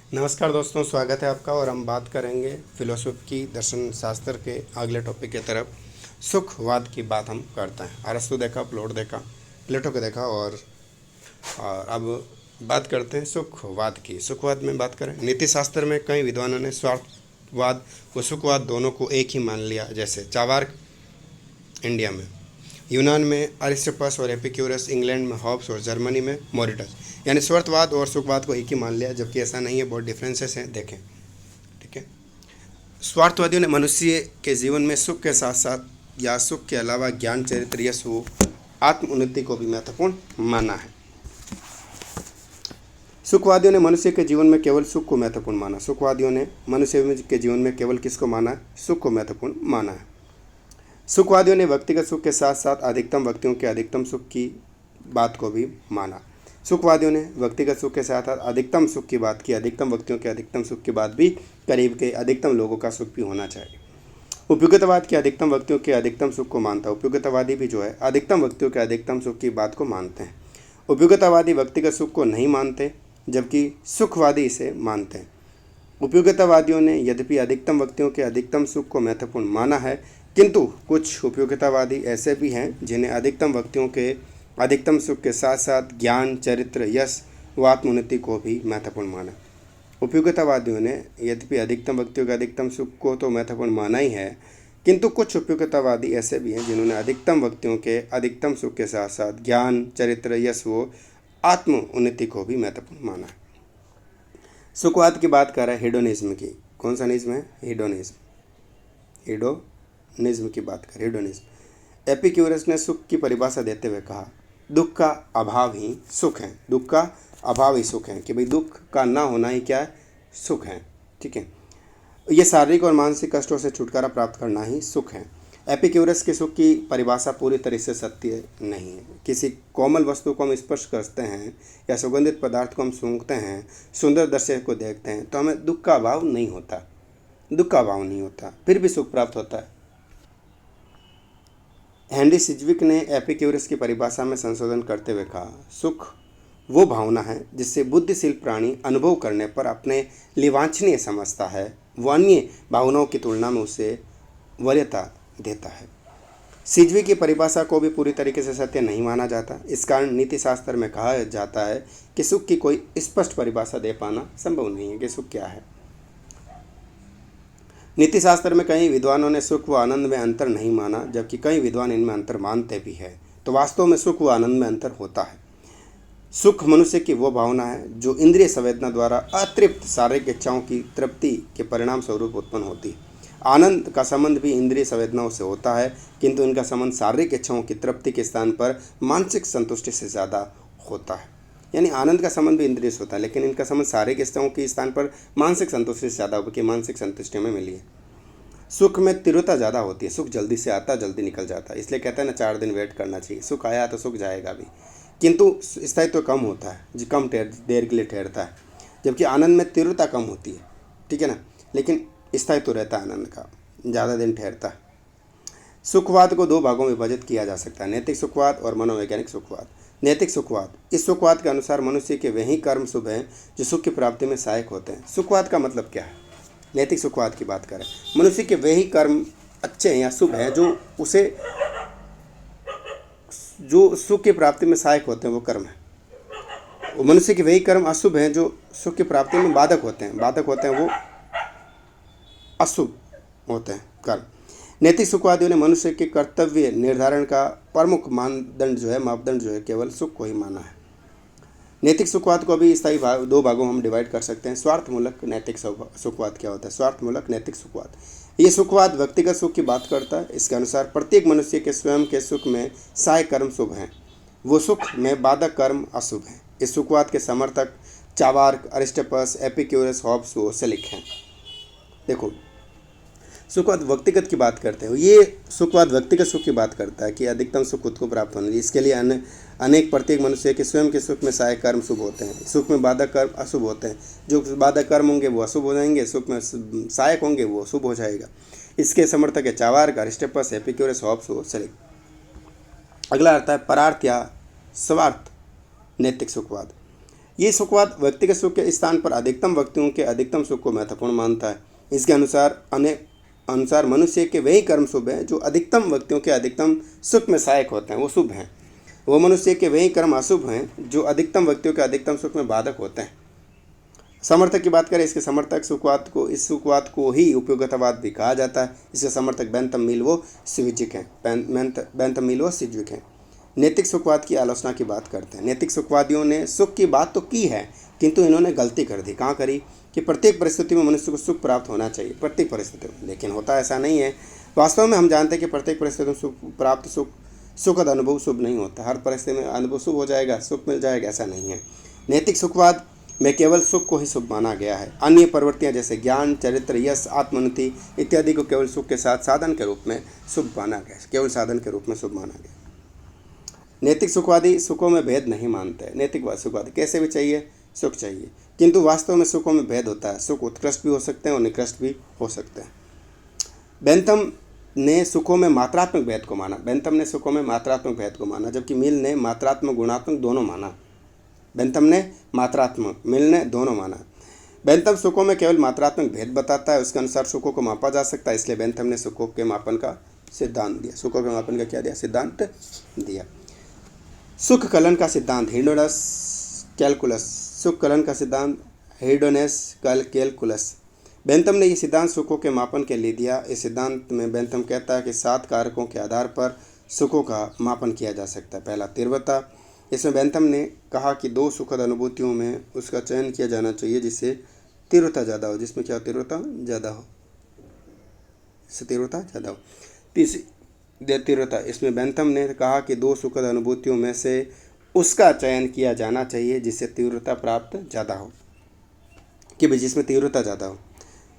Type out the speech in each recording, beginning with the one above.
नमस्कार दोस्तों, स्वागत है आपका। और हम बात करेंगे फिलोसफी की दर्शन शास्त्र के अगले टॉपिक की तरफ। सुखवाद की बात हम करते हैं। अरस्तु देखा, प्लेटो को देखा और अब बात करते हैं सुखवाद की। सुखवाद में बात करें, नीति शास्त्र में कई विद्वानों ने स्वार्थवाद व सुखवाद दोनों को एक ही मान लिया, जैसे चावार्क इंडिया में, यूनान में अरिस्टोपस और एपिक्यूरस, इंग्लैंड में हॉब्स और जर्मनी में मोरिटस। यानी स्वार्थवाद और सुखवाद को एक ही मान लिया, जबकि ऐसा नहीं है, बहुत डिफरेंसेस हैं, देखें। ठीक है। स्वार्थवादियों ने मनुष्य के जीवन में सुख के साथ साथ या सुख के अलावा ज्ञान, चरित्र, यश व आत्म उन्नति को भी महत्वपूर्ण माना है। सुखवादियों ने मनुष्य के जीवन में केवल सुख को महत्वपूर्ण माना। सुखवादियों ने मनुष्य के जीवन में केवल किसको माना? सुख को महत्वपूर्ण माना है। सुखवादियों ने व्यक्तिगत सुख के साथ साथ अधिकतम व्यक्तियों के अधिकतम सुख की बात को भी माना। सुखवादियों ने व्यक्तिगत सुख के साथ साथ अधिकतम सुख की बात की, अधिकतम व्यक्तियों के अधिकतम सुख की बात भी, करीब के अधिकतम लोगों का सुख भी होना चाहिए। उपयुक्तवाद के अधिकतम व्यक्तियों के अधिकतम सुख को मानता है। उपयुक्तवादी भी जो है अधिकतम व्यक्तियों के अधिकतम सुख की बात को मानते हैं। उपयुक्तवादी व्यक्तिगत सुख को नहीं मानते, जबकि सुखवादी इसे मानते हैं। उपयोगितावादियों ने यद्यपि अधिकतम व्यक्तियों के अधिकतम सुख को महत्वपूर्ण माना है, किंतु कुछ उपयोगितावादी ऐसे भी हैं जिन्हें अधिकतम व्यक्तियों के अधिकतम सुख के साथ साथ ज्ञान, चरित्र, यश व आत्मोन्नति को भी महत्वपूर्ण माना। उपयोगितावादियों ने यद्यपि अधिकतम व्यक्तियों के अधिकतम सुख को तो महत्वपूर्ण माना ही है, किंतु कुछ उपयोगितावादी ऐसे भी हैं जिन्होंने अधिकतम व्यक्तियों के अधिकतम सुख के साथ साथ ज्ञान, चरित्र, यश व आत्म उन्नति को भी महत्वपूर्ण माना है। सुखवाद की बात कर रहा है हेडोनिज्म की। कौन सा निज्म है? हेडोनिज्म। हेडोनिज्म की बात कर, हेडोनिज्म। एपिक्यूरस ने सुख की परिभाषा देते हुए कहा, दुख का अभाव ही सुख है। दुख का अभाव ही सुख है, कि भाई दुख का ना होना ही क्या है? सुख है। ठीक है। ये शारीरिक और मानसिक कष्टों से छुटकारा प्राप्त करना ही सुख है। एपिक्यूरस के सुख की परिभाषा पूरी तरह से सत्य नहीं है। किसी कोमल वस्तु को हम स्पर्श करते हैं या सुगंधित पदार्थ को हम सूंघते हैं, सुंदर दृश्य को देखते हैं, तो हमें दुख का अभाव नहीं होता। दुख का अभाव नहीं होता, फिर भी सुख प्राप्त होता है। हेनरी सिजविक ने एपिक्यूरस की परिभाषा में संशोधन करते हुए कहा, सुख वो भावना है जिससे बुद्धिशील प्राणी अनुभव करने पर अपने लिए वांछनीय समझता है, वो अन्य भावनाओं की तुलना में उसे वरीयता देता है। सिजवी की परिभाषा को भी पूरी तरीके से सत्य नहीं माना जाता। इस कारण नीति शास्त्र में कहा जाता है कि सुख की कोई स्पष्ट परिभाषा दे पाना संभव नहीं है कि सुख क्या है। नीति शास्त्र में कई विद्वानों ने सुख व आनंद में अंतर नहीं माना, जबकि कई विद्वान इनमें अंतर मानते भी हैं। तो वास्तव में सुख व आनंद में अंतर होता है। सुख मनुष्य की वो भावना है जो इंद्रिय संवेदना द्वारा अतृप्त शारीरिक इच्छाओं की तृप्ति के परिणाम स्वरूप उत्पन्न होती है। आनंद का संबंध भी इंद्रिय संवेदनाओं से होता है, किंतु इनका संबंध शारीरिक इच्छाओं की तृप्ति के स्थान पर मानसिक संतुष्टि से ज़्यादा होता है। यानी आनंद का संबंध भी इंद्रिय से होता है, लेकिन इनका संबंध शारीरिक इच्छाओं के स्थान पर मानसिक संतुष्टि से ज़्यादा होगा कि मानसिक संतुष्टि में मिली है। सुख में तीव्रता ज़्यादा होती है। सुख जल्दी से आता, जल्दी निकल जाता है। इसलिए कहते हैं ना, 4 दिन वेट करना चाहिए। सुख आया तो सुख जाएगा भी, किंतु स्थायित्व कम होता है, जो कम देर के लिए ठहरता है। जबकि आनंद में तीव्रता कम होती है, ठीक है ना, लेकिन स्थायित्व रहता है आनंद का, ज़्यादा दिन ठहरता है। सुखवाद को 2 भागों में विभाजित किया जा सकता है, नैतिक सुखवाद और मनोवैज्ञानिक सुखवाद। नैतिक सुखवाद, इस सुखवाद के अनुसार मनुष्य के वही कर्म शुभ हैं जो सुख की प्राप्ति में सहायक होते हैं। सुखवाद का मतलब क्या है? नैतिक सुखवाद की बात करें, मनुष्य के वही कर्म अच्छे हैं या शुभ हैं जो सुख की प्राप्ति में सहायक होते हैं, वो कर्म है। मनुष्य के वही कर्म अशुभ हैं जो सुख की प्राप्ति में बाधक होते हैं, वो अशुभ होते हैं कर्म। नैतिक सुखवादियों ने मनुष्य के कर्तव्य निर्धारण का प्रमुख मापदंड जो है केवल सुख को ही माना है। नैतिक सुखवाद को भी स्थायी 2 भागों में हम डिवाइड कर सकते हैं। स्वार्थमूलक नैतिक सुखवाद क्या होता है? स्वार्थमूलक नैतिक सुखवाद, ये सुखवाद व्यक्तिगत सुख की बात करता है। इसके अनुसार प्रत्येक मनुष्य के स्वयं के सुख में सहायक कर्म शुभ हैं, वो सुख में बाधक कर्म अशुभ हैं। इस सुखवाद के समर्थक चावार्क, अरिस्टोपस, एपिक्यूरस, हॉब्स व सेलिक हैं। देखो, सुखवाद व्यक्तिगत की बात करते हैं। ये सुखवाद व्यक्तिगत सुख की बात करता है कि अधिकतम सुख खुद को प्राप्त होने, इसके लिए अनेक प्रत्येक मनुष्य के स्वयं के सुख में सहायक कर्म शुभ होते हैं, सुख में बाधक कर्म अशुभ होते हैं। जो बाधक कर्म होंगे वो अशुभ हो जाएंगे, सुख में सहायक होंगे वो शुभ हो जाएगा। इसके समर्थक है चावार्क, अरिस्टोपस, एपिक्यूरस, हॉब्स व सेलिक। अगला आता है परार्थ या स्वार्थ नैतिक सुखवाद। ये सुखवाद व्यक्तिगत सुख के स्थान पर अधिकतम व्यक्तियों के अधिकतम सुख को महत्वपूर्ण मानता है। इसके अनुसार मनुष्य के वही कर्म शुभ हैं जो अधिकतम व्यक्तियों के अधिकतम सुख में सहायक होते हैं, वो शुभ हैं। वो मनुष्य के वही कर्म अशुभ हैं जो अधिकतम व्यक्तियों के अधिकतम सुख में बाधक होते हैं। समर्थक की बात करें, इसके समर्थक इस सुखवाद को ही उपयोगितावाद भी कहा जाता है। इसके समर्थक बेंथम मिल्वो सिविजिक हैं। नैतिक सुखवाद की आलोचना की बात करते हैं। नैतिक सुखवादियों ने सुख की बात तो की है, किंतु इन्होंने गलती कर दी। कहाँ करी? कि प्रत्येक परिस्थिति में मनुष्य को सुख प्राप्त होना चाहिए, प्रत्येक परिस्थिति में। लेकिन होता ऐसा नहीं है। वास्तव में हम जानते हैं कि प्रत्येक परिस्थिति में सुखद अनुभव शुभ नहीं होता। हर परिस्थिति में अनुभव शुभ हो जाएगा, सुख मिल जाएगा, ऐसा नहीं है। नैतिक सुखवाद में केवल सुख को ही शुभ माना गया है। अन्य प्रवृत्तियां जैसे ज्ञान, चरित्र, यश, आत्मोन्नति इत्यादि को केवल सुख के साथ साधन के रूप में शुभ माना गया, केवल साधन के रूप में शुभ माना गया। नैतिक सुखवादी सुखों में भेद नहीं मानते। नैतिक सुखवादी कैसे भी चाहिए, सुख चाहिए, किंतु वास्तव में सुखों में भेद होता है। सुख उत्कृष्ट भी हो सकते हैं और निकृष्ट भी हो सकते हैं। बेंथम ने सुखों में मात्रात्मक भेद को माना। जबकि मिल ने मात्रात्मक गुणात्मक दोनों माना। मिल ने दोनों माना। बेंथम सुखों में केवल मात्रात्मक भेद बताता है। उसके अनुसार सुखों को मापा जा सकता है, इसलिए बेंथम ने सुखों के मापन का सिद्धांत दिया। सिद्धांत दिया। सुख कलन का सिद्धांत हेडोनस कैलकुलस। बेंथम ने यह सिद्धांत सुखों के मापन के लिए दिया। इस सिद्धांत में बेंथम कहता है कि 7 कारकों के आधार पर सुखों का मापन किया जा सकता है। पहला, तीव्रता। इसमें बेंथम ने कहा कि 2 सुखद अनुभूतियों में उसका चयन किया जाना चाहिए जिससे तीव्रता ज़्यादा हो। तीव्रता। इसमें बेंथम ने कहा कि 2 सुखद अनुभूतियों में से उसका चयन किया जाना चाहिए जिससे तीव्रता प्राप्त ज़्यादा हो, जिसमें तीव्रता ज़्यादा हो।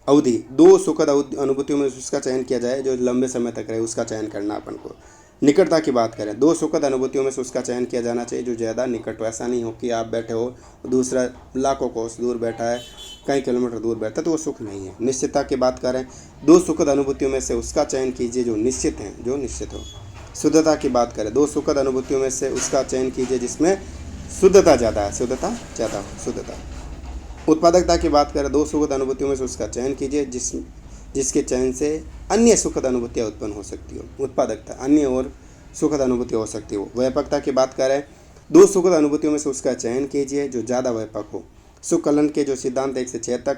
अवधि, 2 सुखद अनुभूतियों में उसका चयन किया जाए जो लंबे समय तक रहे, उसका चयन करना अपन को। निकटता की बात करें, 2 सुखद अनुभूतियों में से उसका चयन किया जाना चाहिए जो ज़्यादा निकट हो। ऐसा नहीं हो कि आप बैठे हो, दूसरा लाखों कोस दूर बैठा है, कई किलोमीटर दूर बैठा है, तो वो सुख नहीं है। निश्चितता की बात करें, 2 सुखद अनुभूतियों में से उसका चयन कीजिए जो निश्चित हो। शुद्धता की बात करें, 2 सुखद अनुभूतियों में से उसका चयन कीजिए जिसमें शुद्धता ज़्यादा हो। उत्पादकता की बात करें, 2 सुखद अनुभूतियों में से उसका चयन कीजिए जिसके चयन से अन्य सुखद अनुभूतियाँ उत्पन्न हो सकती हो। उत्पादकता, अन्य और सुखद अनुभूतियाँ हो सकती हो। व्यापकता की बात करें, 2 सुखद अनुभूतियों में से उसका चयन कीजिए जो ज़्यादा व्यापक हो। सुख कलन के जो सिद्धांत 1 से 76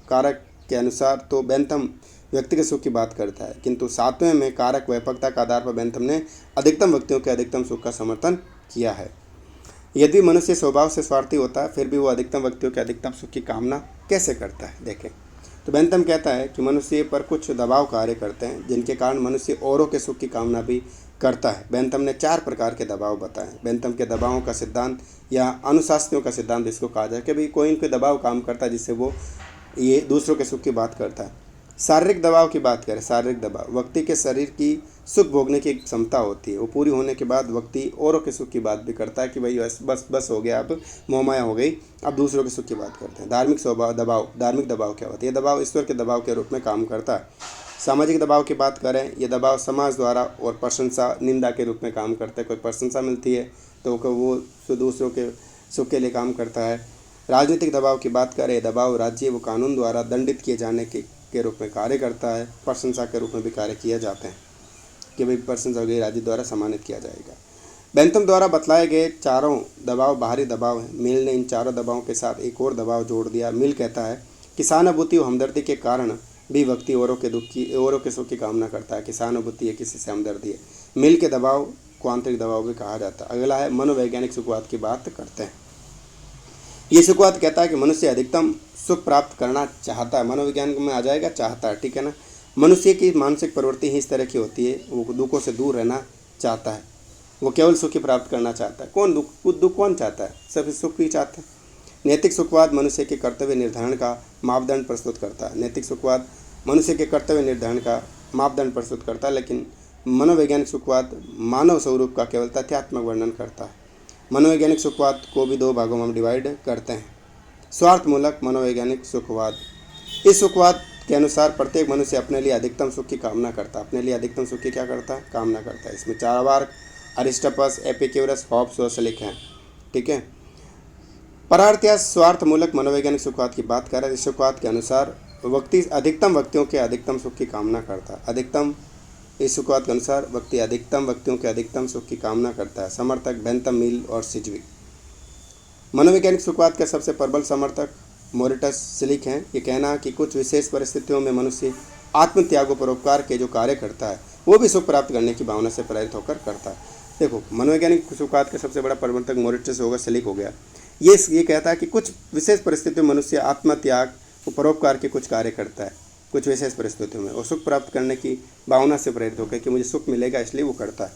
कारक के अनुसार तो बेंथम व्यक्तिगत सुख की बात करता है, किंतु 7वें में कारक व्यापकता के आधार पर बेंथम ने अधिकतम व्यक्तियों के अधिकतम सुख का समर्थन किया है। यदि मनुष्य स्वभाव से स्वार्थी होता है फिर भी वो अधिकतम व्यक्तियों के अधिकतम सुख की कामना कैसे करता है, देखें। तो बेंथम कहता है कि मनुष्य पर कुछ दबाव कार्य करते हैं जिनके कारण मनुष्य औरों के सुख की कामना भी करता है। बेंथम ने 4 प्रकार के दबाव बताए। बेंथम के दबावों का सिद्धांत या अनुशासनियों का सिद्धांत इसको कहा जाए कि भाई कोई इनके दबाव काम करता है जिससे वो ये दूसरों के सुख की बात करता है। शारीरिक दबाव की बात करें, शारीरिक दबाव व्यक्ति के शरीर की सुख भोगने की एक क्षमता होती है। वो पूरी होने के बाद व्यक्ति औरों के सुख की बात भी करता है कि भाई बस हो गया, अब मोहमाया हो गई, अब दूसरों के सुख की बात करते हैं। धार्मिक दबाव क्या होता है? ये दबाव ईश्वर के दबाव के रूप में काम करता है। सामाजिक दबाव की बात करें, ये दबाव समाज द्वारा और प्रशंसा निंदा के रूप में काम करता है। कोई प्रशंसा मिलती है तो वो दूसरों के सुख के लिए काम करता है। राजनीतिक दबाव की बात करें, दबाव राज्य व कानून द्वारा दंडित किए जाने के रूप में कार्य करता है। प्रशंसा के रूप में भी कार्य किए जाते हैं कि भाई प्रशंसा हो गई, राज्य द्वारा सम्मानित किया जाएगा। बेंथम द्वारा बतलाए गए 4 दबाव बाहरी दबाव हैं। मिल ने इन 4 दबावों के साथ एक और दबाव जोड़ दिया। मिल कहता है कि सहानुभूति और हमदर्दी के कारण भी व्यक्ति औरों के सुख की कामना करता है। कि सहानुभूति है, किसी से हमदर्दी है। मिल के दबाव को आंतरिक दबाव भी कहा जाता है। अगला है मनोवैज्ञानिक सुखवाद की बात करते हैं। ये सुखवाद कहता है कि मनुष्य अधिकतम सुख प्राप्त करना चाहता है। मनोविज्ञान में आ जाएगा, चाहता है, ठीक है ना। मनुष्य की मानसिक प्रवृत्ति ही इस तरह की होती है, वो दुखों से दूर रहना चाहता है, वो केवल सुख ही प्राप्त करना चाहता है। दुख कौन चाहता है? सभी सुख ही चाहता है। नैतिक सुखवाद मनुष्य के कर्तव्य निर्धारण का मापदंड प्रस्तुत करता है। नैतिक सुखवाद मनुष्य के कर्तव्य निर्धारण का मापदंड प्रस्तुत करता है, लेकिन मनोवैज्ञानिक सुखवाद मानव स्वरूप का केवल तथ्यात्मक वर्णन करता है। मनोवैज्ञानिक सुखवाद को भी 2 भागों में हम डिवाइड करते हैं। स्वार्थमूलक मनोवैज्ञानिक सुखवाद। इस सुखवाद के अनुसार प्रत्येक मनुष्य अपने लिए अधिकतम सुख की कामना करता है। अपने लिए अधिकतम सुख की क्या करता है? कामना करता है। इसमें चारवाक, अरिस्टोपस, एपिक्यूरस, हॉब्स और सेलिक हैं, ठीक है। परार्थ या स्वार्थमूलक मनोवैज्ञानिक सुखवाद की बात करें तो सुखवाद के अनुसार व्यक्ति अधिकतम व्यक्तियों के अधिकतम सुख की कामना करता है। इस सुखवाद के अनुसार व्यक्ति अधिकतम व्यक्तियों के अधिकतम सुख की कामना करता है। समर्थक बेंथम, मिल और सिजविक। मनोवैज्ञानिक सुखवाद के सबसे प्रबल समर्थक मोरिटस सिलिक हैं। ये कहना कि कुछ विशेष परिस्थितियों में मनुष्य आत्मत्याग और परोपकार के जो कार्य करता है वो भी सुख प्राप्त करने की भावना से प्रेरित होकर करता है। देखो, मनोवैज्ञानिक सुखवाद का सबसे बड़ा प्रवर्तक मोरिटस होगा, सिलिक हो गया। ये कहता है कि कुछ विशेष परिस्थितियों में मनुष्य आत्मत्याग और परोपकार के कुछ कार्य करता है कुछ विशेष परिस्थितियों में, और सुख प्राप्त करने की भावना से प्रेरित होकर कि मुझे सुख मिलेगा इसलिए वो करता है।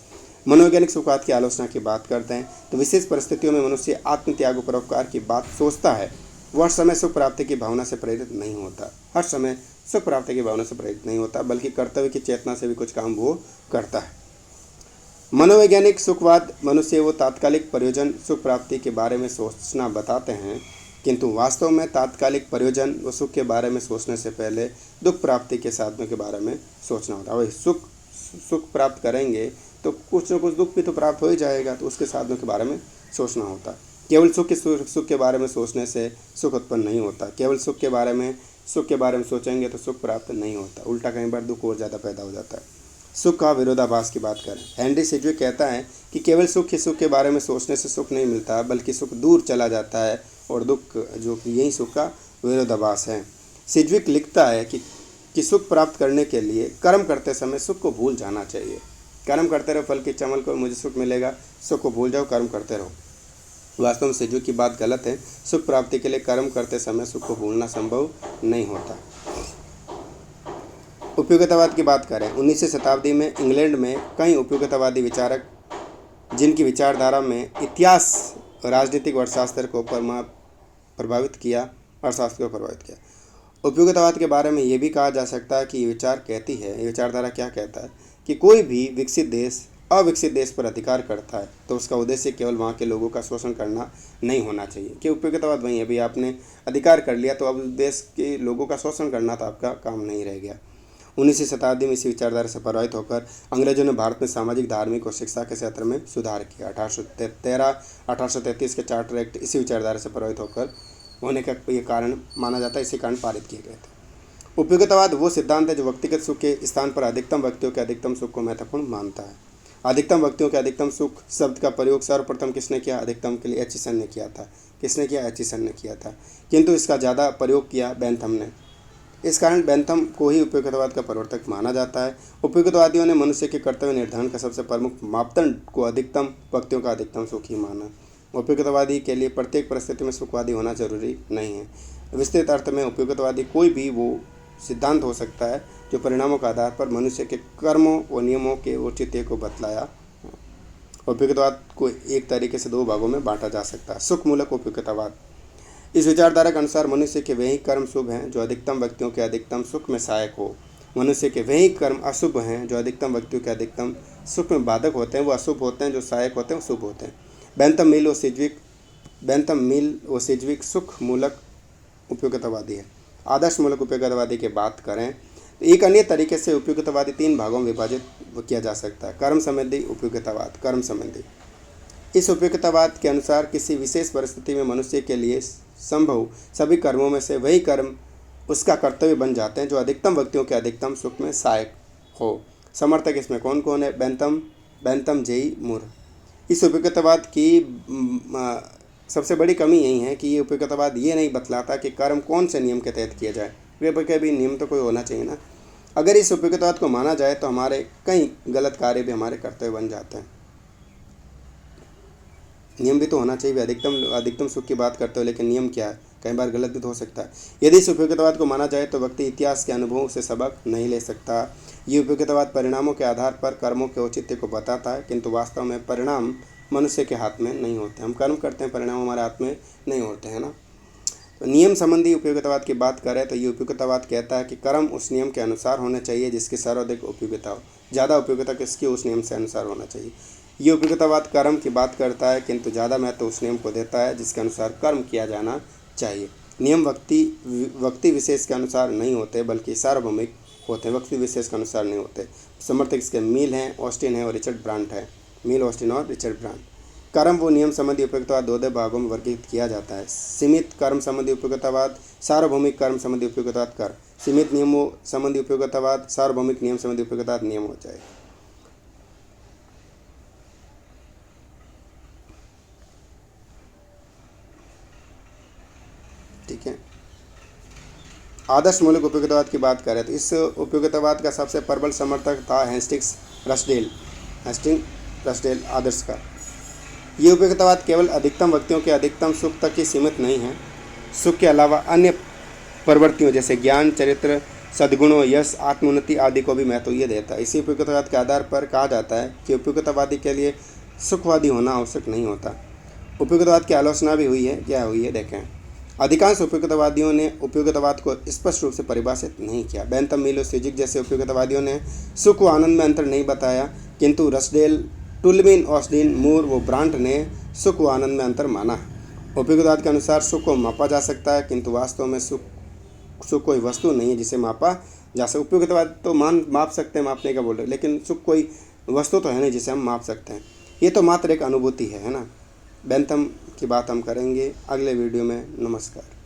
मनोवैज्ञानिक सुखवाद की आलोचना की बात करते हैं तो विशेष परिस्थितियों में मनुष्य आत्मत्याग और परोपकार की बात सोचता है, वह हर समय सुख प्राप्ति की भावना से प्रेरित नहीं होता। हर समय सुख प्राप्ति की भावना से प्रेरित नहीं होता, बल्कि कर्तव्य की चेतना से भी कुछ काम वो करता है। मनोवैज्ञानिक सुखवाद मनुष्य वो तात्कालिक प्रयोजन सुख प्राप्ति के बारे में सोचना बताते हैं, किंतु वास्तव में तात्कालिक प्रयोजन व सुख के बारे में सोचने से पहले दुख प्राप्ति के साधनों के बारे में सोचना होता है। वही सुख प्राप्त करेंगे तो कुछ न कुछ दुख भी तो प्राप्त हो ही जाएगा, तो उसके साधनों के बारे में सोचना होता है। केवल सुख के बारे में सोचने से सुख उत्पन्न नहीं होता। केवल सुख के बारे में सोचेंगे तो सुख प्राप्त नहीं होता, उल्टा कई बार दुख और ज़्यादा पैदा हो जाता है। सुख का विरोधाभास की बात करें, हेनरी सिजविक कहता है कि केवल सुख के बारे में सोचने से सुख नहीं मिलता, बल्कि सुख दूर चला जाता है और दुख जो कि यही सुख का विरोधाभास है। सिजविक लिखता है कि सुख प्राप्त करने के लिए कर्म करते समय सुख को भूल जाना चाहिए। कर्म करते रहो, फल की चमल को, मुझे सुख मिलेगा, सुख को भूल जाओ, कर्म करते रहो। वास्तव में सिजविक की बात गलत है। सुख प्राप्ति के लिए कर्म करते समय सुख को भूलना संभव नहीं होता। उपयोगितावाद की बात करें, 19वीं शताब्दी में इंग्लैंड में कई उपयोगितावादी विचारक जिनकी विचारधारा में इतिहास, राजनीतिक अर्थशास्त्र को प्रभावित किया। उपयोगितावाद के बारे में ये भी कहा जा सकता है कि ये विचारधारा क्या कहता है कि कोई भी विकसित देश अविकसित देश पर अधिकार करता है तो उसका उद्देश्य केवल वहाँ के लोगों का शोषण करना नहीं होना चाहिए। कि उपयोगितावाद वही है, अभी आपने अधिकार कर लिया तो अब देश के लोगों का शोषण करना तो आपका काम नहीं रह गया। 19वीं शताब्दी में इसी विचारधारा से प्रभावित होकर अंग्रेजों ने भारत में सामाजिक, धार्मिक और शिक्षा के क्षेत्र में सुधार किया। 1833 के चार्टर एक्ट इसी विचारधारा से प्रभावित होकर होने का ये कारण माना जाता है, इसी कारण पारित किए गए थे। उपयोगितावाद वो सिद्धांत है जो व्यक्तिगत सुख के स्थान पर अधिकतम व्यक्तियों के अधिकतम सुख को महत्वपूर्ण मानता है। अधिकतम व्यक्तियों के अधिकतम सुख शब्द का प्रयोग सर्वप्रथम किसने किया? अधिकतम के लिए एचिसन ने किया था। एचिसन ने किया था, किंतु इसका ज़्यादा प्रयोग किया बेंथम ने। इस कारण बेंथम को ही उपयोगितावाद का प्रवर्तक माना जाता है। उपयोगितावादियों ने मनुष्य के कर्तव्य निर्धारण का सबसे प्रमुख मापदंड को अधिकतम व्यक्तियों का अधिकतम सुख ही माना। उपयोगितावादी के लिए प्रत्येक परिस्थिति में सुखवादी होना जरूरी नहीं है। विस्तृत अर्थ में उपयोगितावादी कोई भी वो सिद्धांत हो सकता है जो परिणामों के आधार पर मनुष्य के कर्मों और नियमों के औचित्य को बतलाया। उपयोगितावाद को एक तरीके से दो भागों में बांटा जा सकता है। सुख मूलक उपयोगितावाद, इस विचारधारा के अनुसार मनुष्य के वही कर्म शुभ हैं जो अधिकतम व्यक्तियों के अधिकतम सुख में सहायक हो। मनुष्य के वही कर्म अशुभ हैं जो अधिकतम व्यक्तियों के अधिकतम सुख में बाधक होते हैं। वो अशुभ होते हैं, जो सहायक होते हैं वो शुभ होते हैं। बेंथम, मिल और सिजविक सुख मूलक उपयोगितावादी है। आदर्श मूलक उपयोगितावादी की बात करें तो एक अन्य तरीके से उपयोगितावादी तीन भागों में विभाजित किया जा सकता है। कर्म संबंधी उपयोगितावाद, कर्म संबंधी। इस उपयोगितावाद के अनुसार किसी विशेष परिस्थिति में मनुष्य के लिए संभव सभी कर्मों में से वही कर्म उसका कर्तव्य बन जाते हैं जो अधिकतम व्यक्तियों के अधिकतम सुख में सहायक हो। समर्थक इसमें कौन कौन है? बेंथम, जेई, मूर। इस उपयोगितावाद की सबसे बड़ी कमी यही है कि ये उपयोगितावाद ये नहीं बतलाता कि कर्म कौन से नियम के तहत किया जाए। वे भी नियम तो कोई होना चाहिए ना। अगर इस उपयोगितावाद को माना जाए तो हमारे कई गलत कार्य भी हमारे कर्तव्य बन जाते हैं। नियम भी तो होना चाहिए। अधिकतम सुख की बात करते हो, लेकिन नियम क्या है? कई बार गलत भी तो हो सकता है। यदि इस उपयोगितावाद को माना जाए तो व्यक्ति इतिहास के अनुभवों से सबक नहीं ले सकता। ये उपयोगितावाद परिणामों के आधार पर कर्मों के औचित्य को बताता है, किंतु वास्तव में परिणाम मनुष्य के हाथ में नहीं होते। हम कर्म करते हैं, परिणाम हमारे हाथ में नहीं होते हैं ना। तो नियम संबंधी उपयोगितावाद की बात करें तो ये उपयोगितावाद कहता है कि कर्म उस नियम के अनुसार होने चाहिए जिसकी सर्वाधिक उपयोगिता हो। ज़्यादा उपयोगिता किसकी? उस नियम से अनुसार होना चाहिए। ये उपयोगितावाद कर्म की बात करता है, किंतु ज़्यादा महत्व उस नियम को देता है जिसके अनुसार कर्म किया जाना चाहिए। नियम व्यक्ति विशेष के अनुसार नहीं होते, बल्कि सार्वभौमिक होते हैं, व्यक्ति विशेष के अनुसार नहीं होते। समर्थक इसके मिल हैं, ऑस्टिन है और रिचर्ड ब्रांट है। कर्म व नियम संबंधी उपयुक्तवाद दो भागों में वर्गीकृत किया जाता है। सीमित कर्म संबंधी उपयुक्तवाद, सार्वभौमिक कर्म संबंधी उपयुक्तवाद कर, सीमित नियमों संबंधी उपयुक्तवाद, सार्वभौमिक नियम संबंधी उपयुक्तवाद नियम हो जाए। ठीक है, आदर्श मौलिक उपयुक्तवाद की बात करें तो इस उपयुक्तवाद का सबसे प्रबल समर्थक था हेस्टिंग्स रसडेल आदर्श का। ये उपयुक्तवाद केवल अधिकतम व्यक्तियों के अधिकतम सुख तक ही सीमित नहीं है, सुख के अलावा अन्य प्रवृत्तियों जैसे ज्ञान, चरित्र, सद्गुणों, यश, आत्मोन्नति आदि को भी महत्व ये देता है। इसी उपयुक्तवाद के आधार पर कहा जाता है कि उपयुक्तवादी के लिए सुखवादी होना आवश्यक नहीं होता। उपयुक्तवाद की आलोचना भी हुई है, क्या हुई है देखें। अधिकांश उपयुक्तवादियों ने उपयुक्तवाद को स्पष्ट रूप से परिभाषित नहीं किया। बेंथम, मिलो, सिजिक जैसे उपयुक्तवादियों ने सुख व आनंद में अंतर नहीं बताया, किंतु रसडेल, टुल्विन, ऑस्टिन, मूर व ब्रांट ने सुख व आनंद में अंतर माना। उपयुक्तवाद के अनुसार सुख को मापा जा सकता है, किंतु वास्तव में सुख कोई वस्तु नहीं है जिसे मापा जा सकता। उपयुक्तवाद तो माप सकते हैं, मापने का बोल रहे, लेकिन सुख कोई वस्तु तो है नहीं जिसे हम माप सकते हैं। ये तो मात्र एक अनुभूति है ना। बेंथम की बात हम करेंगे अगले वीडियो में। नमस्कार।